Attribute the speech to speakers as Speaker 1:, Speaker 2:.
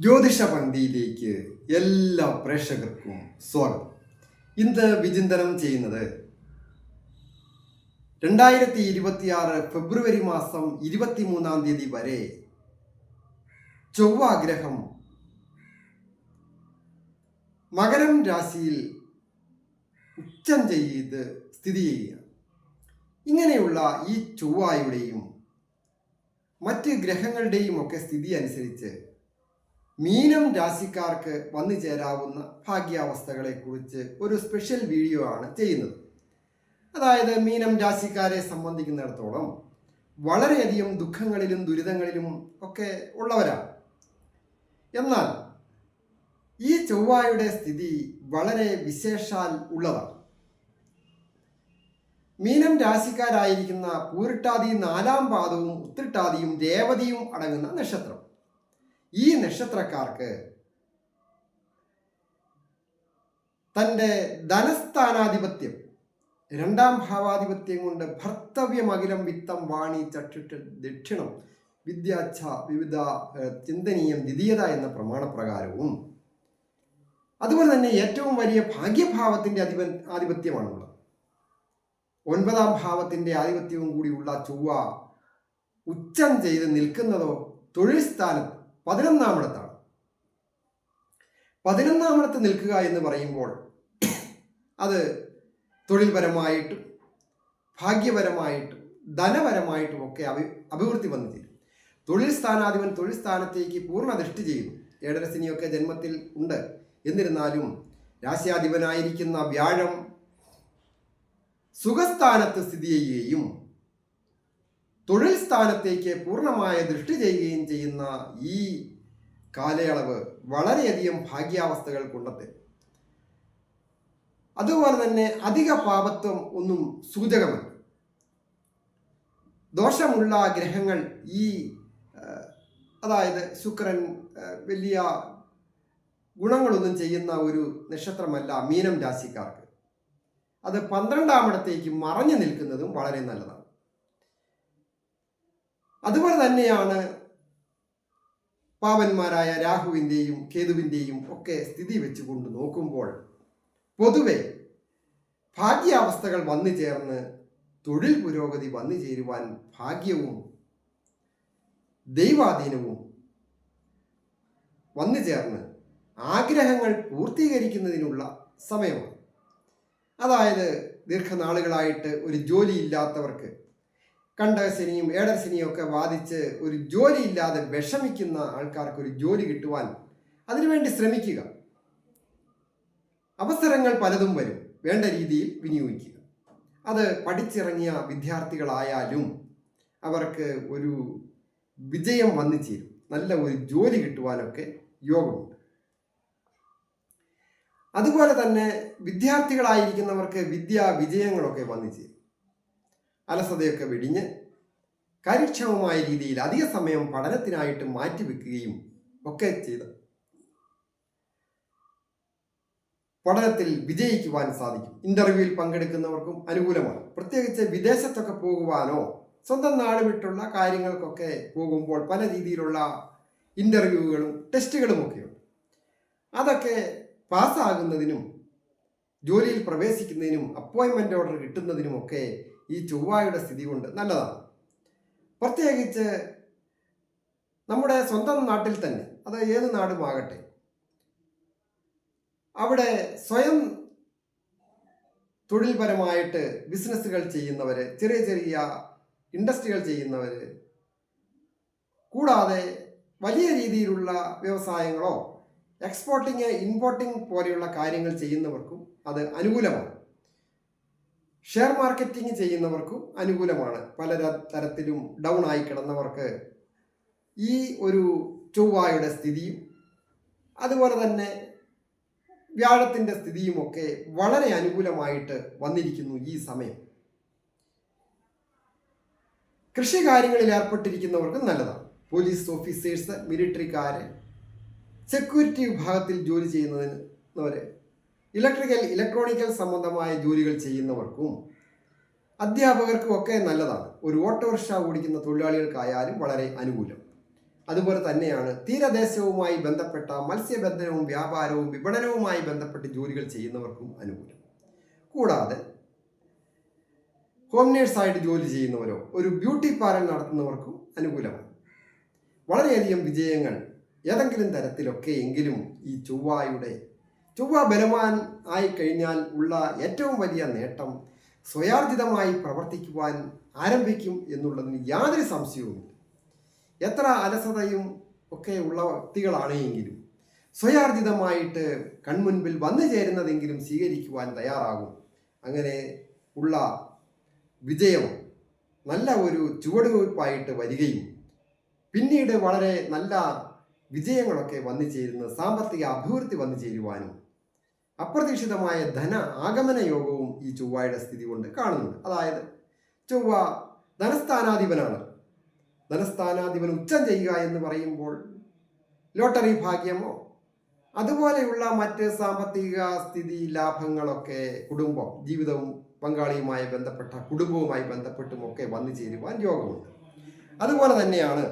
Speaker 1: ജ്യോതിഷ പന്തിയിലേക്ക് എല്ലാ പ്രേക്ഷകർക്കും സ്വാഗതം. ഇന്ന് വിചിന്തനം ചെയ്യുന്നത് 2026 ഫെബ്രുവരി മാസം 23-ാം തീയതി വരെ ചൊവ്വാഗ്രഹം മകരം രാശിയിൽ ഉച്ചം ചെയ്ത് സ്ഥിതി ചെയ്യുകയാണ്. ഇങ്ങനെയുള്ള ഈ ചൊവ്വായുടെയും മറ്റ് ഗ്രഹങ്ങളുടെയും ഒക്കെ സ്ഥിതി അനുസരിച്ച് മീനം രാശിക്കാർക്ക് വന്നു ചേരാവുന്ന ഭാഗ്യാവസ്ഥകളെക്കുറിച്ച് ഒരു സ്പെഷ്യൽ വീഡിയോ ആണ് ചെയ്യുന്നത്. അതായത് മീനം രാശിക്കാരെ സംബന്ധിക്കുന്നിടത്തോളം വളരെയധികം ദുഃഖങ്ങളിലും ദുരിതങ്ങളിലും ഒക്കെ ഉള്ളവരാണ്. എന്നാൽ ഈ ചൊവ്വായുടെ സ്ഥിതി വളരെ വിശേഷാൽ ഉള്ളതാണ്. മീനം രാശിക്കാരായിരിക്കുന്ന പൂരിട്ടാതി 4-ാം പാദവും ഉത്രട്ടാതിയും രേവതിയും അടങ്ങുന്ന നക്ഷത്രം. ഈ നക്ഷത്രക്കാർക്ക് തൻ്റെ ധനസ്ഥാനാധിപത്യം 2-ാം ഭാവാധിപത്യം കൊണ്ട് ഭർത്തവ്യമഖിലം വിത്തം വാണി ചക്ഷുഷ ദക്ഷിണം വിദ്യാച്ഛ വിവിധ ചിന്തനീയം ദ്വിതീയത എന്ന പ്രമാണപ്രകാരവും അതുപോലെ തന്നെ ഏറ്റവും വലിയ ഭാഗ്യഭാവത്തിൻ്റെ ആധിപത്യമാണുള്ളത്. 9-ാം ഭാവത്തിൻ്റെ ആധിപത്യവും കൂടിയുള്ള ചൊവ്വ ഉച്ചം ചെയ്ത് നിൽക്കുന്നതോ തൊഴിൽ സ്ഥാനത്ത് 11-ാമിടത്താണ്. 11-ാമിടത്ത് നിൽക്കുക എന്ന് പറയുമ്പോൾ അത് തൊഴിൽപരമായിട്ടും ഭാഗ്യപരമായിട്ടും ധനപരമായിട്ടും ഒക്കെ അഭിവൃദ്ധി വന്നു ചേരും. തൊഴിൽ സ്ഥാനാധിപൻ തൊഴിൽ സ്ഥാനത്തേക്ക് പൂർണ്ണ ദൃഷ്ടി ചെയ്യുന്നു. ഏഴരശനിയൊക്കെ ജന്മത്തിൽ ഉണ്ട്. എന്നിരുന്നാലും രാശ്യാധിപനായിരിക്കുന്ന വ്യാഴം സുഖസ്ഥാനത്ത് സ്ഥിതി ചെയ്യുകയും തൊഴിൽ സ്ഥാനത്തേക്ക് പൂർണ്ണമായ ദൃഷ്ടി ചെയ്യുകയും ചെയ്യുന്ന ഈ കാലയളവ് വളരെയധികം ഭാഗ്യാവസ്ഥകൾ കൊണ്ടെത്തും. അതുപോലെ തന്നെ അധിക പാപത്വം ഒന്നും സൂചകമല്ല. ദോഷമുള്ള ഗ്രഹങ്ങൾ അതായത് ശുക്രൻ വലിയ ഗുണങ്ങളൊന്നും ചെയ്യുന്ന ഒരു നക്ഷത്രമല്ല മീനം രാശിക്കാർക്ക്. അത് 12-ാമിടത്തേക്ക് മറഞ്ഞു നിൽക്കുന്നതും വളരെ നല്ലതാണ്. അതുപോലെ തന്നെയാണ് പാവന്മാരായ രാഹുവിൻ്റെയും കേതുവിൻ്റെയും ഒക്കെ സ്ഥിതി വെച്ചുകൊണ്ട് നോക്കുമ്പോൾ പൊതുവെ ഭാഗ്യാവസ്ഥകൾ വന്നു ചേർന്ന് തൊഴിൽ പുരോഗതി വന്നു ചേരുവാൻ ഭാഗ്യവും ദൈവാധീനവും വന്നു ചേർന്ന് ആഗ്രഹങ്ങൾ പൂർത്തീകരിക്കുന്നതിനുള്ള സമയമാണ്. അതായത് ദീർഘനാളുകളായിട്ട് ഒരു ജോലി ഇല്ലാത്തവർക്ക് കണ്ടകശനിയും ഏഴരശനിയും ഒക്കെ ബാധിച്ച് ഒരു ജോലി ഇല്ലാതെ വിഷമിക്കുന്ന ആൾക്കാർക്ക് ഒരു ജോലി കിട്ടുവാൻ അതിനുവേണ്ടി ശ്രമിക്കുക. അവസരങ്ങൾ പലതും വരും, വേണ്ട രീതിയിൽ വിനിയോഗിക്കുക. അത് പഠിച്ചിറങ്ങിയ വിദ്യാർത്ഥികളായാലും അവർക്ക് ഒരു വിജയം വന്നു ചേരും. നല്ല ഒരു ജോലി കിട്ടുവാനൊക്കെ യോഗമുണ്ട്. അതുപോലെ തന്നെ വിദ്യാർത്ഥികളായിരിക്കുന്നവർക്ക് വിജയങ്ങളൊക്കെ വന്നു ചേരും. അലസതയൊക്കെ വെടിഞ്ഞ് കാര്യക്ഷമമായ രീതിയിൽ അധിക സമയം പഠനത്തിനായിട്ട് മാറ്റിവെക്കുകയും ഒക്കെ ചെയ്ത് പഠനത്തിൽ വിജയിക്കുവാൻ സാധിക്കും. ഇന്റർവ്യൂവിൽ പങ്കെടുക്കുന്നവർക്കും അനുകൂലമാണ്. പ്രത്യേകിച്ച് വിദേശത്തൊക്കെ പോകുവാനോ സ്വന്തം നാട് വിട്ടുള്ള കാര്യങ്ങൾക്കൊക്കെ പോകുമ്പോൾ പല രീതിയിലുള്ള ഇന്റർവ്യൂകളും ടെസ്റ്റുകളും ഒക്കെയുണ്ട്. അതൊക്കെ പാസ്സാകുന്നതിനും ജോലിയിൽ പ്രവേശിക്കുന്നതിനും അപ്പോയിൻമെൻ്റ് ഓർഡർ കിട്ടുന്നതിനുമൊക്കെ ഈ ചൊവ്വായുടെ സ്ഥിതി കൊണ്ട് നല്ലതാണ്. പ്രത്യേകിച്ച് നമ്മുടെ സ്വന്തം നാട്ടിൽ തന്നെ, അത് ഏത് നാടുമാകട്ടെ, അവിടെ സ്വയം തൊഴിൽപരമായിട്ട് ബിസിനസ്സുകൾ ചെയ്യുന്നവർ, ചെറിയ ചെറിയ ഇൻഡസ്ട്രികൾ ചെയ്യുന്നവർ, കൂടാതെ വലിയ രീതിയിലുള്ള വ്യവസായങ്ങളോ എക്സ്പോർട്ടിങ് ഇമ്പോർട്ടിങ് പോലെയുള്ള കാര്യങ്ങൾ ചെയ്യുന്നവർക്കും അത് അനുകൂലമാണ്. ഷെയർ മാർക്കറ്റിംഗ് ചെയ്യുന്നവർക്കും അനുകൂലമാണ്. പല തരത്തിലും ഡൗൺ ആയി കിടന്നവർക്ക് ഈ ഒരു ചൊവ്വായുടെ സ്ഥിതിയും അതുപോലെ തന്നെ വ്യാഴത്തിൻ്റെ സ്ഥിതിയുമൊക്കെ വളരെ അനുകൂലമായിട്ട് വന്നിരിക്കുന്നു ഈ സമയം. കൃഷി കാര്യങ്ങളിൽ ഏർപ്പെട്ടിരിക്കുന്നവർക്കും നല്ലതാണ്. പോലീസ് ഓഫീസേഴ്സ്, മിലിറ്ററിക്കാര്, സെക്യൂരിറ്റി വിഭാഗത്തിൽ ജോലി ചെയ്യുന്നവര്, ഇലക്ട്രോണിക്കൽ സംബന്ധമായ ജോലികൾ ചെയ്യുന്നവർക്കും അധ്യാപകർക്കും ഒക്കെ നല്ലതാണ്. ഒരു ഓട്ടോറിക്ഷ ഓടിക്കുന്ന തൊഴിലാളികൾക്കായാലും വളരെ അനുകൂലം. അതുപോലെ തന്നെയാണ് തീരദേശവുമായി ബന്ധപ്പെട്ട മത്സ്യബന്ധനവും വ്യാപാരവും വിപണനവുമായി ബന്ധപ്പെട്ട് ജോലികൾ ചെയ്യുന്നവർക്കും അനുകൂലം. കൂടാതെ ഹോം നേഴ്സായിട്ട് ജോലി ചെയ്യുന്നവരോ ഒരു ബ്യൂട്ടി പാർലർ നടത്തുന്നവർക്കും അനുകൂലമാണ്. വളരെയധികം വിജയങ്ങൾ ഏതെങ്കിലും തരത്തിലൊക്കെ എങ്കിലും ഈ ചൊവ്വ ബലവാൻ ആയി കഴിഞ്ഞാൽ ഉള്ള ഏറ്റവും വലിയ നേട്ടം സ്വയാർജിതമായി പ്രവർത്തിക്കുവാൻ ആരംഭിക്കും എന്നുള്ളതിന് യാതൊരു സംശയവുമില്ല. എത്ര അലസതയും ഒക്കെ ഉള്ള വ്യക്തികളാണെങ്കിലും സ്വയാർജിതമായിട്ട് കൺമുൻപിൽ വന്നു ചേരുന്നതെങ്കിലും സ്വീകരിക്കുവാൻ തയ്യാറാകും. അങ്ങനെ ഉള്ള വിജയം നല്ല ഒരു ചുവടുവയ്പായിട്ട് വരികയും പിന്നീട് വളരെ നല്ല വിജയങ്ങളൊക്കെ വന്നു ചേരുന്ന സാമ്പത്തിക അഭിവൃദ്ധി വന്നു ചേരുവാനും അപ്രതീക്ഷിതമായ ധന ആഗമന യോഗവും ഈ ചൊവ്വയുടെ സ്ഥിതി കൊണ്ട് കാണുന്നുണ്ട്. അതായത് ചൊവ്വ ധനസ്ഥാനാധിപനാണ്. ധനസ്ഥാനാധിപൻ ഉച്ചം ചെയ്യുക എന്ന് പറയുമ്പോൾ ലോട്ടറി ഭാഗ്യമോ അതുപോലെയുള്ള മറ്റ് സാമ്പത്തിക സ്ഥിതി ലാഭങ്ങളൊക്കെ കുടുംബം ജീവിതവും കുടുംബവുമായി ബന്ധപ്പെട്ടുമൊക്കെ വന്നു ചേരുവാൻ യോഗമുണ്ട്. അതുപോലെ തന്നെയാണ്